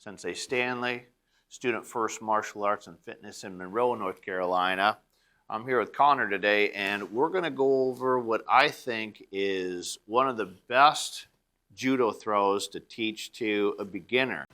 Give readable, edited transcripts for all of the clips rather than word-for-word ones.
Sensei Stanley, student First Martial Arts and Fitness in Monroe, North Carolina. I'm here with Connor today, and we're going to go over what I think is one of the best judo throws to teach to a beginner.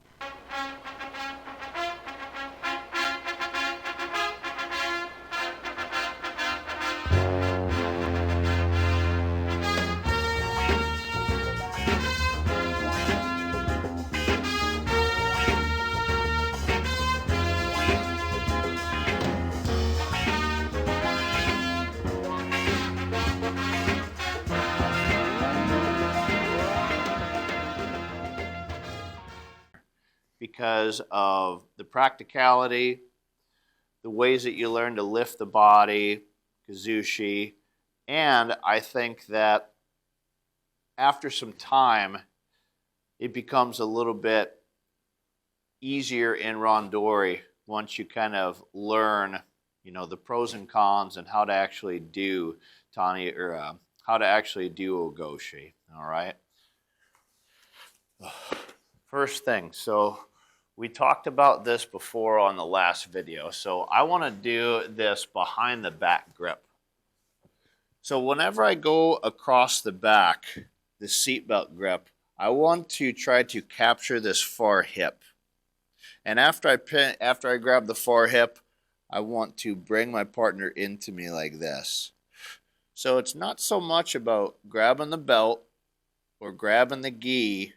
Because of the practicality, the ways that you learn to lift the body, kazushi, and I think that after some time, it becomes a little bit easier in randori once you kind of learn, the pros and cons and how to actually do tani or how to actually do ogoshi. All right. First thing, so we talked about this before on the last video, so I want to do this behind the back grip. So whenever I go across the back, the seatbelt grip, I want to try to capture this far hip. And after I grab the far hip, I want to bring my partner into me like this. So it's not so much about grabbing the belt or grabbing the gi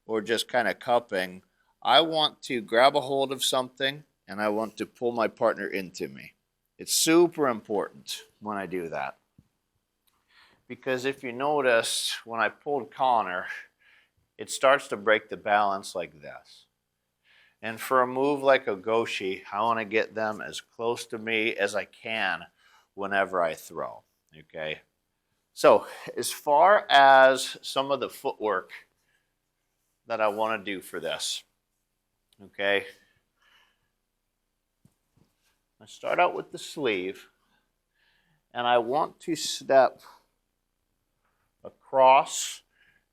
or just kind of cupping. I want to grab a hold of something and I want to pull my partner into me. It's super important when I do that. Because if you notice, when I pulled Connor, it starts to break the balance like this. And for a move like Ogoshi, I want to get them as close to me as I can whenever I throw. Okay? So, as far as some of the footwork that I want to do for this, okay, I start out with the sleeve, and I want to step across,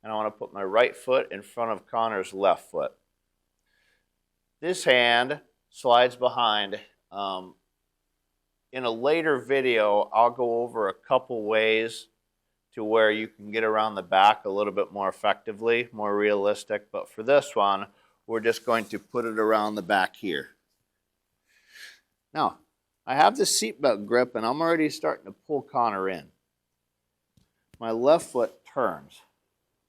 and I want to put my right foot in front of Connor's left foot. This hand slides behind. In a later video, I'll go over a couple ways to where you can get around the back a little bit more effectively, more realistic, but for this one, we're just going to put it around the back here. Now, I have the seatbelt grip and I'm already starting to pull Connor in. My left foot turns.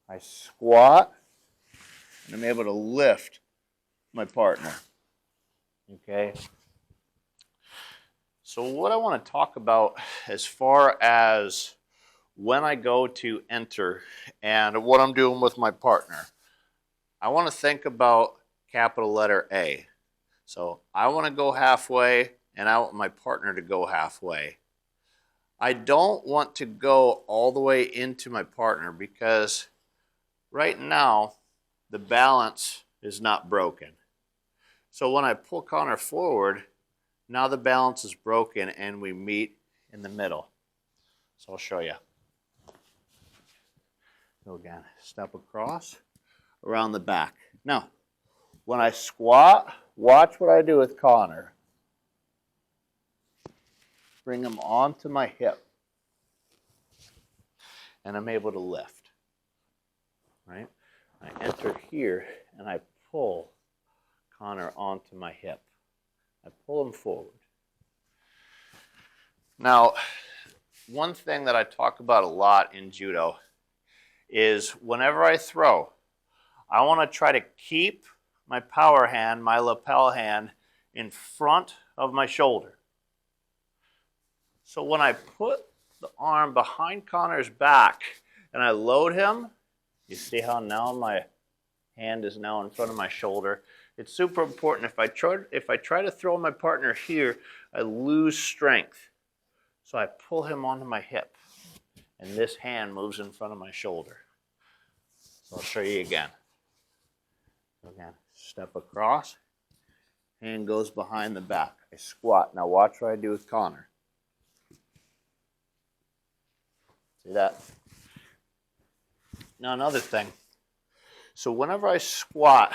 I squat and I'm able to lift my partner. Okay? So what I want to talk about as far as when I go to enter and what I'm doing with my partner, I want to think about capital letter A. So I want to go halfway, and I want my partner to go halfway. I don't want to go all the way into my partner because right now the balance is not broken. So when I pull Connor forward, now the balance is broken and we meet in the middle. So I'll show you. Go again, step across, around the back. Now, when I squat, watch what I do with Connor. Bring him onto my hip. And I'm able to lift. Right? I enter here and I pull Connor onto my hip. I pull him forward. Now, one thing that I talk about a lot in judo is whenever I throw, I want to try to keep my power hand, my lapel hand, in front of my shoulder. So when I put the arm behind Connor's back and I load him, you see how now my hand is now in front of my shoulder. It's super important. If I try to throw my partner here, I lose strength. So I pull him onto my hip, and this hand moves in front of my shoulder. So I'll show you again. Again, step across, hand goes behind the back. I squat. Now watch what I do with Connor. See that? Now another thing. So whenever I squat,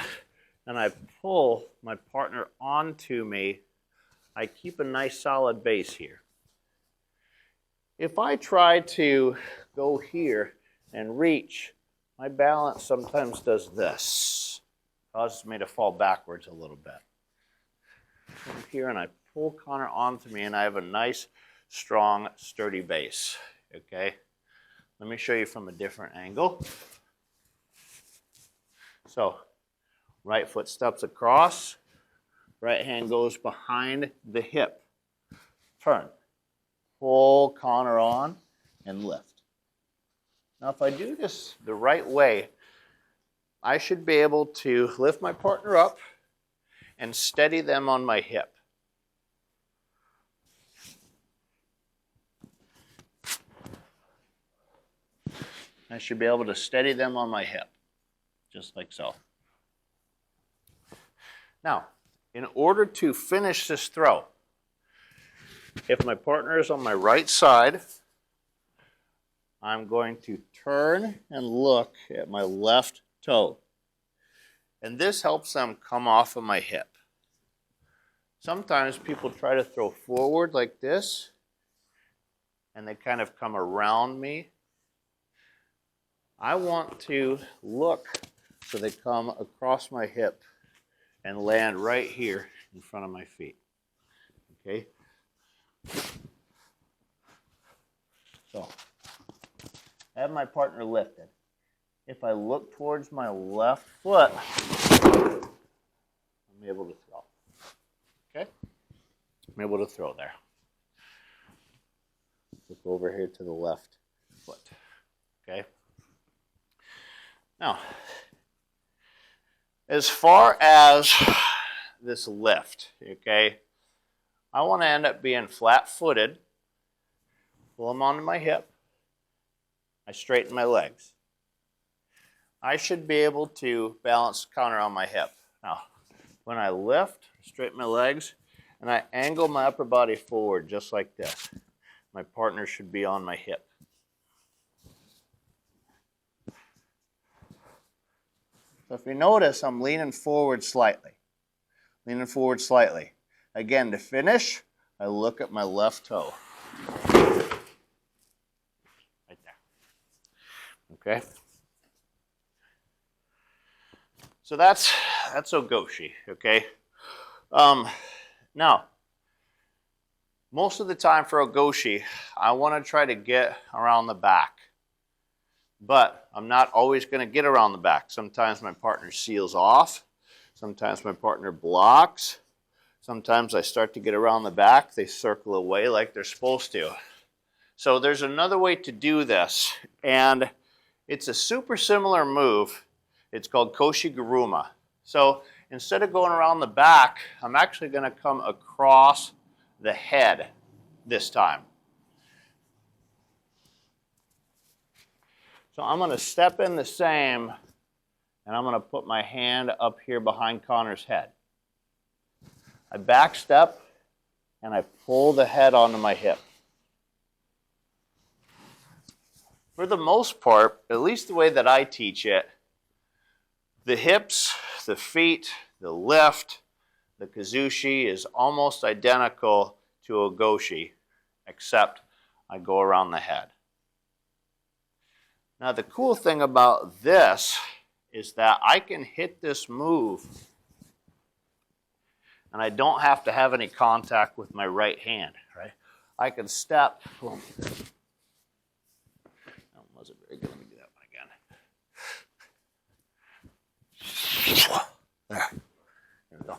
and I pull my partner onto me, I keep a nice solid base here. If I try to go here and reach, my balance sometimes does this. Causes me to fall backwards a little bit. Come here and I pull Connor onto me and I have a nice, strong, sturdy base. Okay? Let me show you from a different angle. So, right foot steps across, right hand goes behind the hip. Turn. Pull Connor on and lift. Now if I do this the right way, I should be able to lift my partner up and steady them on my hip. I should be able to steady them on my hip, just like so. Now, in order to finish this throw, if my partner is on my right side, I'm going to turn and look at my left toe. And this helps them come off of my hip. Sometimes people try to throw forward like this, and they kind of come around me. I want to look so they come across my hip and land right here in front of my feet. Okay? So, I have my partner lifted. If I look towards my left foot, I'm able to throw. Okay? I'm able to throw there. Look over here to the left foot. Okay? Now, as far as this lift, okay, I want to end up being flat-footed. Pull them onto my hip. I straighten my legs. I should be able to balance counter on my hip. Now, when I lift, straighten my legs, and I angle my upper body forward just like this. My partner should be on my hip. So if you notice, I'm leaning forward slightly. Leaning forward slightly. Again, to finish, I look at my left toe. Right there. Okay? So that's Ogoshi, okay? Now, most of the time for Ogoshi, I want to try to get around the back. But I'm not always going to get around the back. Sometimes my partner seals off. Sometimes my partner blocks. Sometimes I start to get around the back. They circle away like they're supposed to. So there's another way to do this. And it's a super similar move. It's called Koshi Guruma. So instead of going around the back, I'm actually going to come across the head this time. So I'm going to step in the same, and I'm going to put my hand up here behind Connor's head. I back step, and I pull the head onto my hip. For the most part, at least the way that I teach it, the hips, the feet, the lift, the kazushi is almost identical to Ogoshi, except I go around the head. Now the cool thing about this is that I can hit this move and I don't have to have any contact with my right hand, right? I can step. That wasn't very good. Let me do that one again. There we go.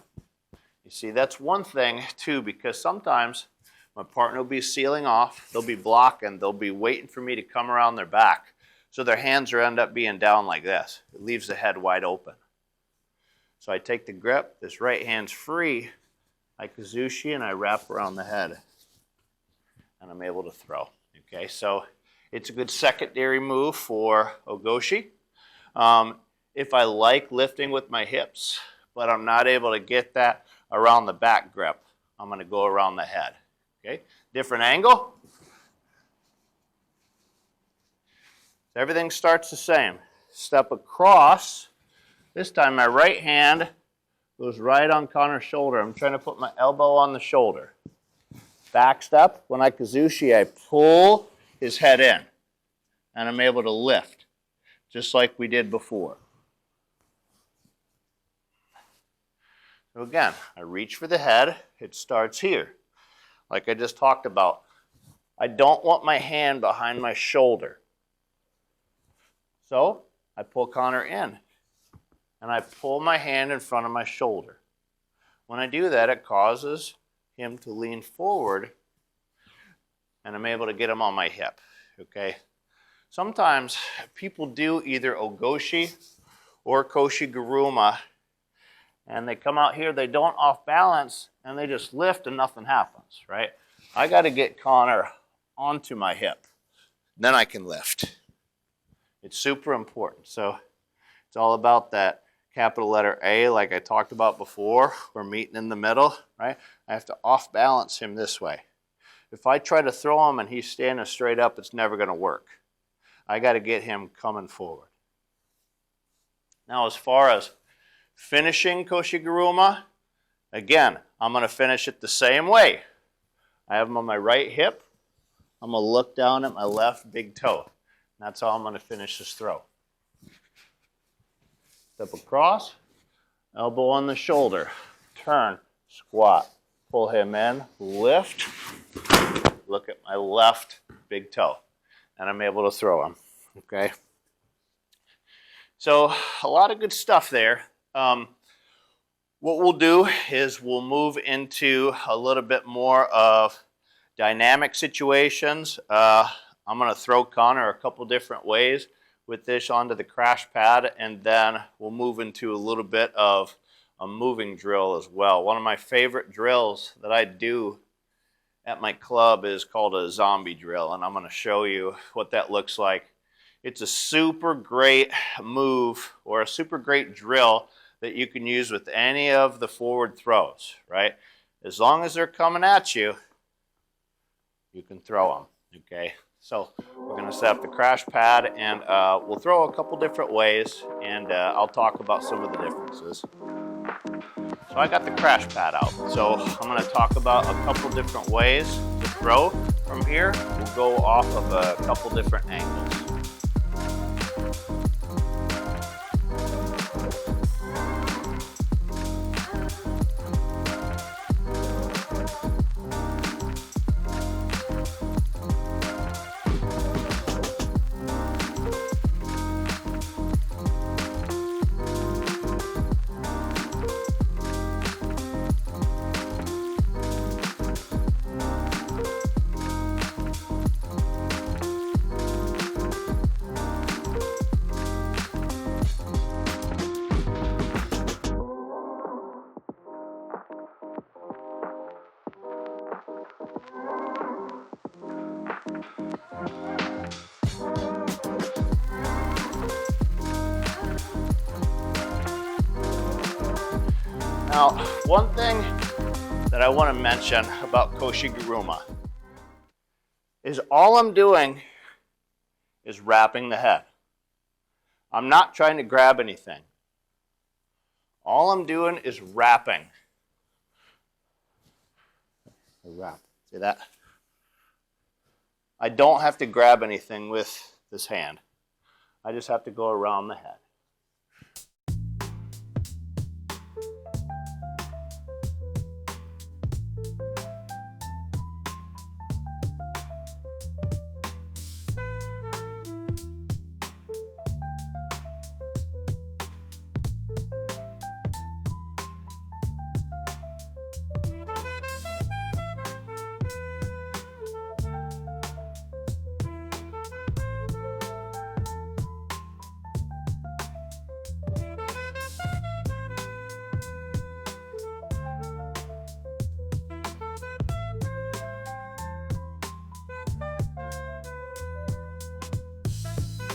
You see, that's one thing too, because sometimes my partner will be sealing off, they'll be blocking, they'll be waiting for me to come around their back. So their hands are end up being down like this. It leaves the head wide open. So I take the grip, this right hand's free, I kazushi and I wrap around the head. And I'm able to throw. Okay, so it's a good secondary move for Ogoshi. If I like lifting with my hips, but I'm not able to get that around the back grip, I'm going to go around the head. Okay, different angle. Everything starts the same. Step across. This time my right hand goes right on Connor's shoulder. I'm trying to put my elbow on the shoulder. Back step, when I kazushi, I pull his head in, and I'm able to lift, just like we did before. So again, I reach for the head. It starts here. Like I just talked about, I don't want my hand behind my shoulder. So I pull Connor in, and I pull my hand in front of my shoulder. When I do that, it causes him to lean forward, and I'm able to get him on my hip, okay? Sometimes people do either Ogoshi or Koshi Guruma, and they come out here, they don't off balance, and they just lift and nothing happens, right? I got to get Connor onto my hip. Then I can lift. It's super important. So it's all about that capital letter A, like I talked about before. We're meeting in the middle, right? I have to off balance him this way. If I try to throw him and he's standing straight up, it's never going to work. I got to get him coming forward. Now, as far as finishing Koshi Guruma, again, I'm going to finish it the same way. I have him on my right hip. I'm going to look down at my left big toe. That's how I'm going to finish this throw. Step across, elbow on the shoulder, turn, squat, pull him in, lift, look at my left big toe, and I'm able to throw him, okay? So a lot of good stuff there. What we'll do is we'll move into a little bit more of dynamic situations. I'm going to throw Connor a couple different ways with this onto the crash pad, and then we'll move into a little bit of a moving drill as well. One of my favorite drills that I do at my club is called a zombie drill, and I'm going to show you what that looks like. It's a super great move or a super great drill that you can use with any of the forward throws, right? As long as they're coming at you, you can throw them, okay? So we're going to set up the crash pad, and we'll throw a couple different ways, and I'll talk about some of the differences. So I got the crash pad out. So I'm going to talk about a couple different ways to throw from here. We'll go off of a couple different angles. Now, one thing that I want to mention about Koshi Guruma is all I'm doing is wrapping the head. I'm not trying to grab anything. All I'm doing is wrapping. I wrap. See that? I don't have to grab anything with this hand. I just have to go around the head.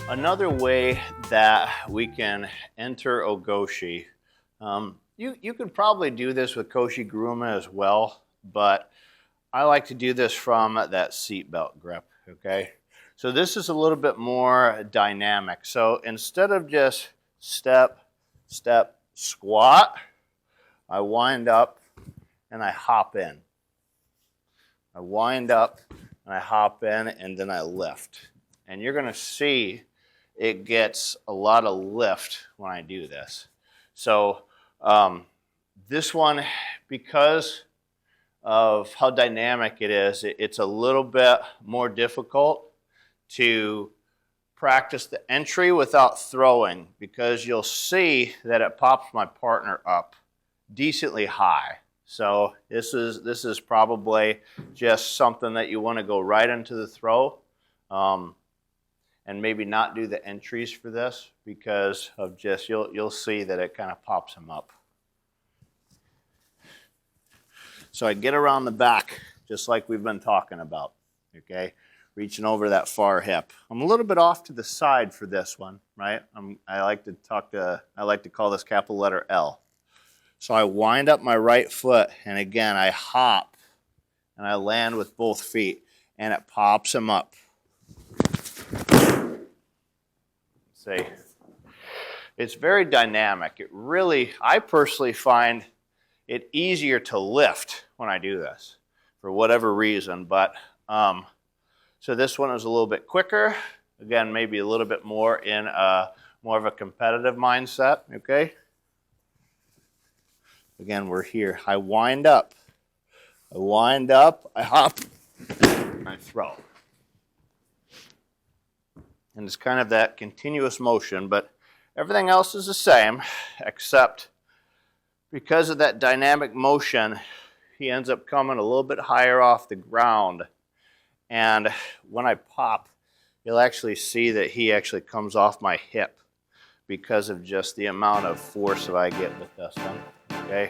Another way that we can enter Ogoshi, you could probably do this with Koshi Guruma as well, but I like to do this from that seatbelt grip, okay? So this is a little bit more dynamic. So instead of just step, step, squat, I wind up and I hop in. I wind up and I hop in and then I lift. And you're going to see it gets a lot of lift when I do this. So this one, because of how dynamic it is, it's a little bit more difficult to practice the entry without throwing, because you'll see that it pops my partner up decently high. So this is probably just something that you want to go right into the throw, and maybe not do the entries for this, because of just you'll see that it kind of pops him up. So I get around the back just like we've been talking about, okay? Reaching over that far hip. I'm a little bit off to the side for this one, right? I like to call this capital letter L. So I wind up my right foot, and again I hop and I land with both feet, and it pops him up. See, it's very dynamic. It really, I personally find it easier to lift when I do this for whatever reason, but so this one is a little bit quicker. Again, maybe a little bit more in more of a competitive mindset, okay? Again, we're here. I wind up, I hop, and I throw. And it's kind of that continuous motion, but everything else is the same, except because of that dynamic motion, he ends up coming a little bit higher off the ground. And when I pop, you'll actually see that he actually comes off my hip because of just the amount of force that I get with this one, okay?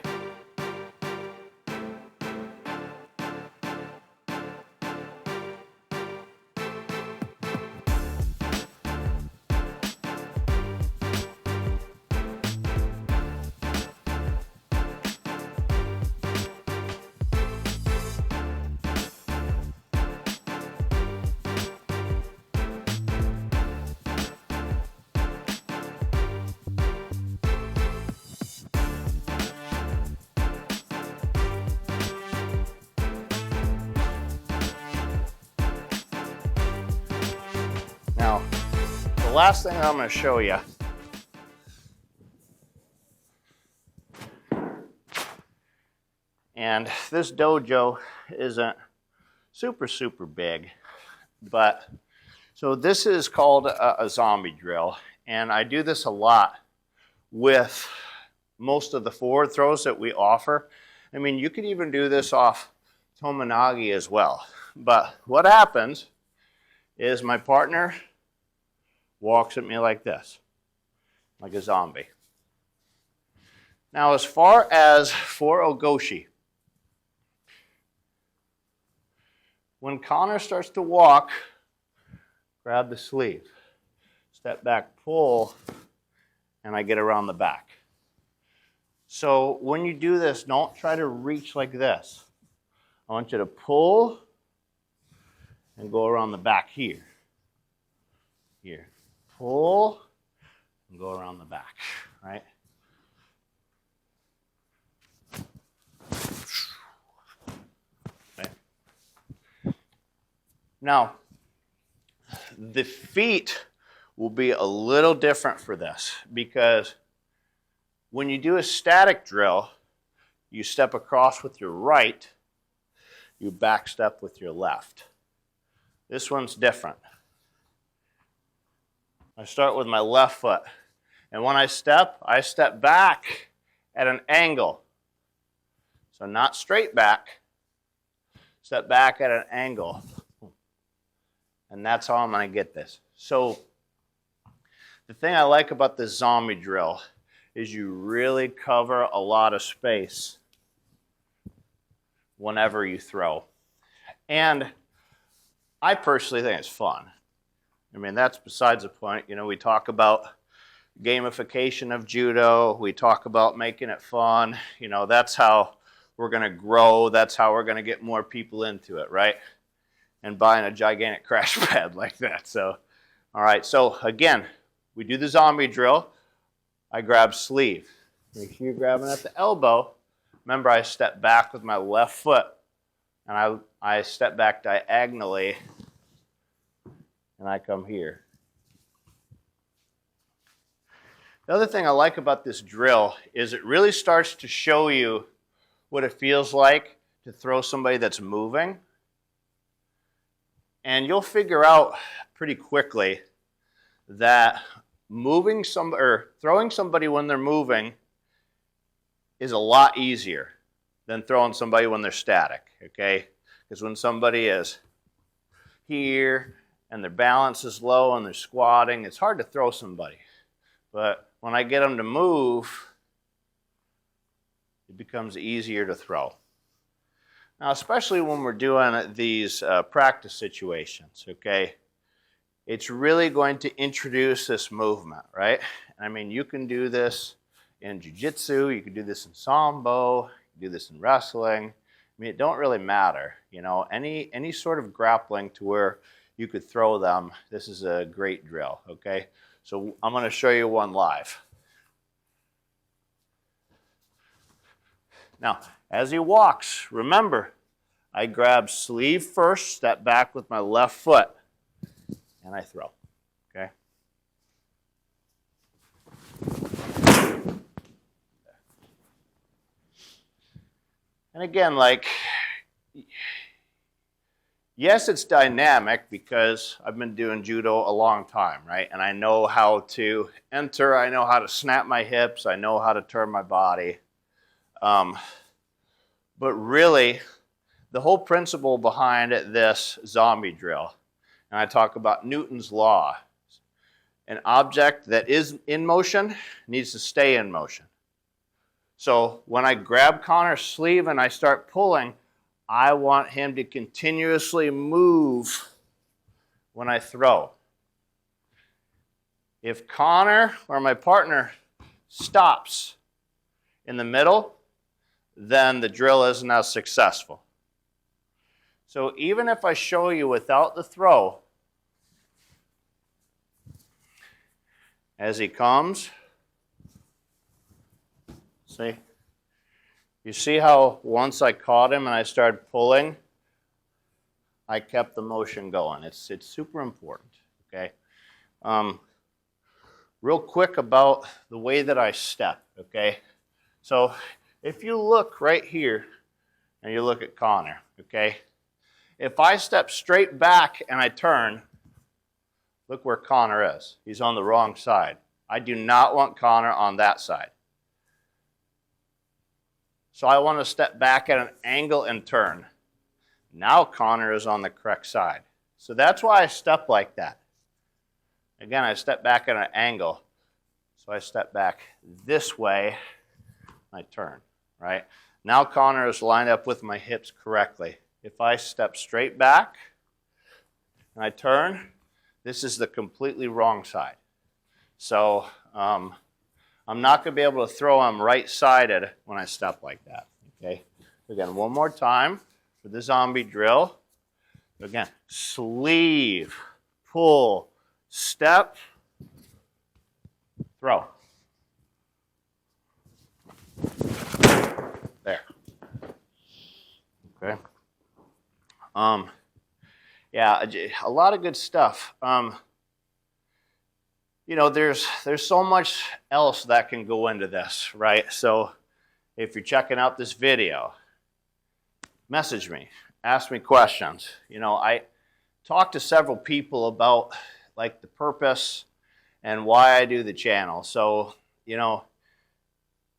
Now, the last thing I'm going to show you and this dojo isn't super big, but so this is called a zombie drill, and I do this a lot with most of the forward throws that we offer. I mean, you could even do this off Tomonagi as well, but what happens is my partner walks at me like this, like a zombie. Now, as far as for Ogoshi, when Connor starts to walk, grab the sleeve, step back, pull, and I get around the back. So when you do this, don't try to reach like this. I want you to pull and go around the back here. Here. Pull and go around the back, right? Okay. Now, the feet will be a little different for this, because when you do a static drill, you step across with your right, you back step with your left. This one's different. I start with my left foot, and when I step back at an angle. So not straight back, step back at an angle. And that's how I'm going to get this. So the thing I like about this zombie drill is you really cover a lot of space whenever you throw. And I personally think it's fun. I mean, that's besides the point. You know, we talk about gamification of judo. We talk about making it fun. You know, that's how we're going to grow. That's how we're going to get more people into it, right? And buying a gigantic crash pad like that. So, all right. So, again, we do the zombie drill. I grab sleeve. Make sure you're grabbing at the elbow remember I step back with my left foot, and I step back diagonally, and I come here. The other thing I like about this drill is it really starts to show you what it feels like to throw somebody that's moving. And you'll figure out pretty quickly that throwing somebody when they're moving is a lot easier than throwing somebody when they're static, okay? Because when somebody is here and their balance is low and they're squatting, it's hard to throw somebody. But when I get them to move, it becomes easier to throw. Now, especially when we're doing these practice situations, okay? It's really going to introduce this movement, right? I mean, you can do this in jiu-jitsu, you can do this in sambo, you can do this in wrestling. I mean, it don't really matter, you know, any sort of grappling to where you could throw them, this is a great drill, okay? So I'm going to show you one live. Now, as he walks, remember, I grab sleeve first, step back with my left foot, and I throw, okay? And again, like, yes, it's dynamic because I've been doing judo a long time, right? And I know how to enter, I know how to snap my hips, I know how to turn my body. But really, the whole principle behind this zombie drill, and I talk about Newton's law, an object that is in motion needs to stay in motion. So when I grab Connor's sleeve and I start pulling, I want him to continuously move when I throw. If Connor or my partner stops in the middle, then the drill isn't as successful. So even if I show you without the throw, as he comes, see? You see how once I caught him and I started pulling, I kept the motion going. It's super important, okay? Real quick about the way that I step, okay? So if you look right here and you look at Connor, okay? If I step straight back and I turn, look where Connor is. He's on the wrong side. I do not want Connor on that side. So I want to step back at an angle and turn. Now Connor is on the correct side. So that's why I step like that. Again, I step back at an angle. So I step back this way, and I turn, right? Now Connor is lined up with my hips correctly. If I step straight back and I turn, this is the completely wrong side. So I'm not going to be able to throw him right-sided when I step like that, okay? Again, one more time for the zombie drill. Again, sleeve, pull, step, throw. There. Okay. Yeah, a lot of good stuff. You know, there's so much else that can go into this, right? So if you're checking out this video, message me, ask me questions. You know, I talked to several people about like the purpose and why I do the channel. So, you know,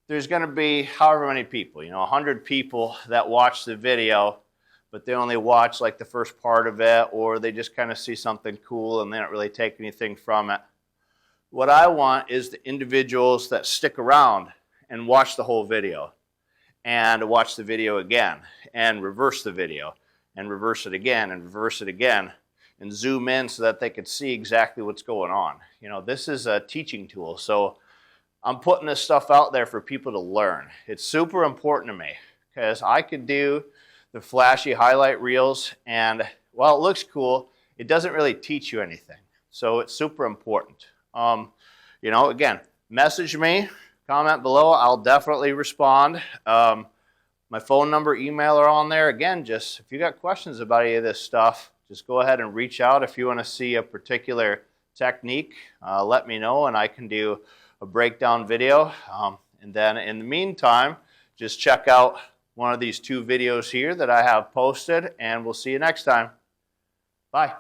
there's going to be however many people, you know, 100 people that watch the video, but they only watch like the first part of it, or they just kind of see something cool and they don't really take anything from it. What I want is the individuals that stick around and watch the whole video, and watch the video again, and reverse the video, and reverse it again, and reverse it again, and zoom in so that they could see exactly what's going on. You know, this is a teaching tool, so I'm putting this stuff out there for people to learn. It's super important to me, because I could do the flashy highlight reels, and while it looks cool, it doesn't really teach you anything. So it's super important. You know, again, message me, comment below. I'll definitely respond. My phone number, email are on there. Again, just if you got questions about any of this stuff, just go ahead and reach out. If you want to see a particular technique, let me know and I can do a breakdown video. And then in the meantime, just check out one of these 2 videos here that I have posted, and we'll see you next time. Bye.